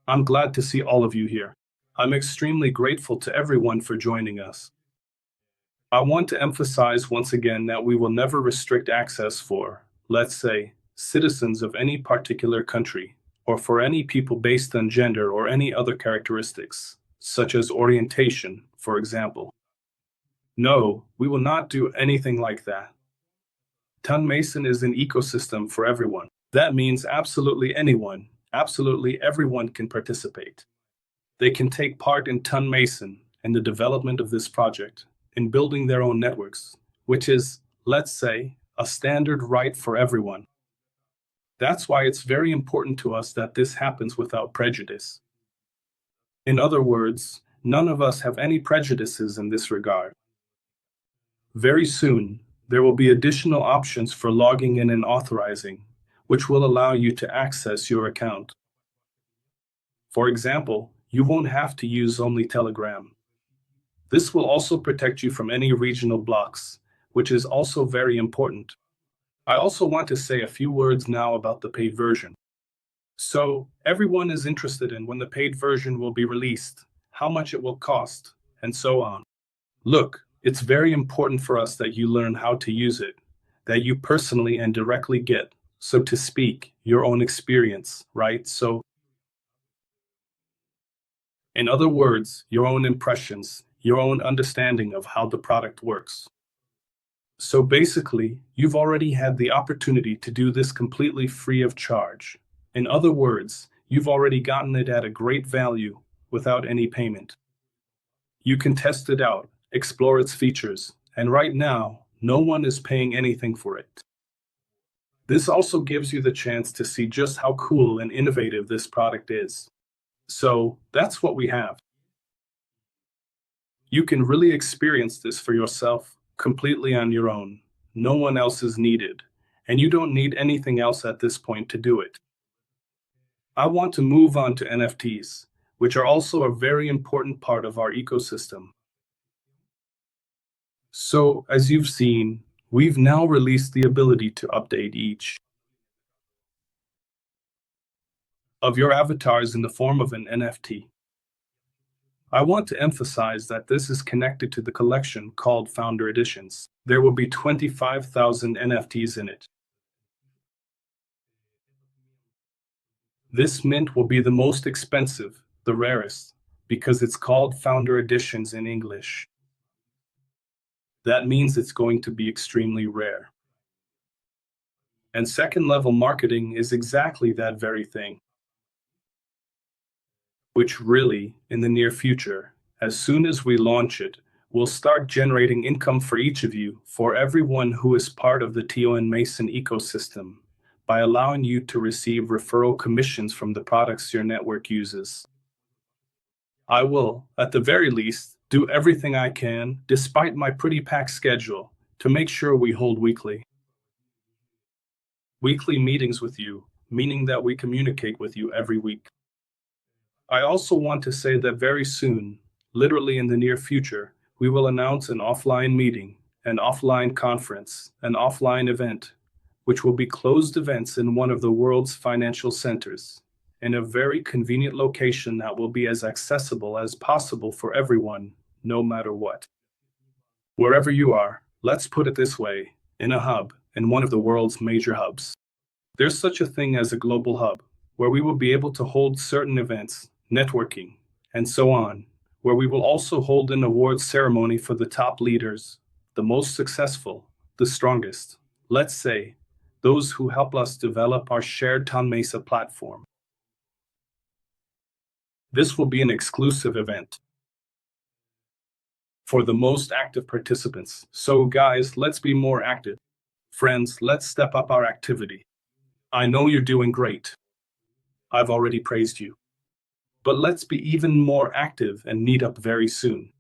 I'm glad to see all of you here. I'm extremely grateful to everyone for joining us. I want to emphasize once again that we will never restrict access for, let's say, citizens of any particular country, or for any people based on gender or any other characteristics, such as orientation, for example. No, we will not do anything like that. Mason is an ecosystem for everyone. That means absolutely anyone, absolutely everyone can participate. They can take part in Mason and the development of this project, in building their own networks, which is, let's say, a standard right for everyone. That's why it's very important to us that this happens without prejudice. In other words, none of us have any prejudices in this regard. Very soon, there will be additional options for logging in and authorizing, which will allow you to access your account. For example, you won't have to use only Telegram. This will also protect you from any regional blocks, which is also very important. I also want to say a few words now about the paid version. So, everyone is interested in when the paid version will be released, how much it will cost, and so on. Look, it's very important for us that you learn how to use it, that you personally and directly get, so to speak, your own experience, right? So, in other words, your own impressions, your own understanding of how the product works. So basically, you've already had the opportunity to do this completely free of charge. In other words, you've already gotten it at a great value without any payment. You can test it out, explore its features, and right now, no one is paying anything for it. This also gives you the chance to see just how cool and innovative this product is. So that's what we have. You can really experience this for yourself, completely on your own. No one else is needed, and you don't need anything else at this point to do it. I want to move on to NFTs, which are also a very important part of our ecosystem. So, as you've seen, we've now released the ability to update each of your avatars in the form of an NFT. I want to emphasize that this is connected to the collection called Founder Editions. There will be 25,000 NFTs in it. This mint will be the most expensive, the rarest, because it's called Founder Editions in English. That means it's going to be extremely rare. And second level marketing is exactly that very thing. Which really, in the near future, as soon as we launch it, will start generating income for each of you, for everyone who is part of the TON Mason ecosystem, by allowing you to receive referral commissions from the products your network uses. I will, at the very least, do everything I can, despite my pretty packed schedule, to make sure we hold weekly meetings with you, meaning that we communicate with you every week. I also want to say that very soon, literally in the near future, we will announce an offline meeting, an offline conference, an offline event, which will be closed events in one of the world's financial centers, in a very convenient location that will be as accessible as possible for everyone, no matter what. Wherever you are, let's put it this way, in a hub, in one of the world's major hubs. There's such a thing as a global hub, where we will be able to hold certain events, networking, and so on, where we will also hold an awards ceremony for the top leaders, the most successful, the strongest, let's say, those who help us develop our shared Ton Mesa platform. This will be an exclusive event for the most active participants. So guys, let's be more active. Friends, let's step up our activity. I know you're doing great. I've already praised you. But let's be even more active and meet up very soon.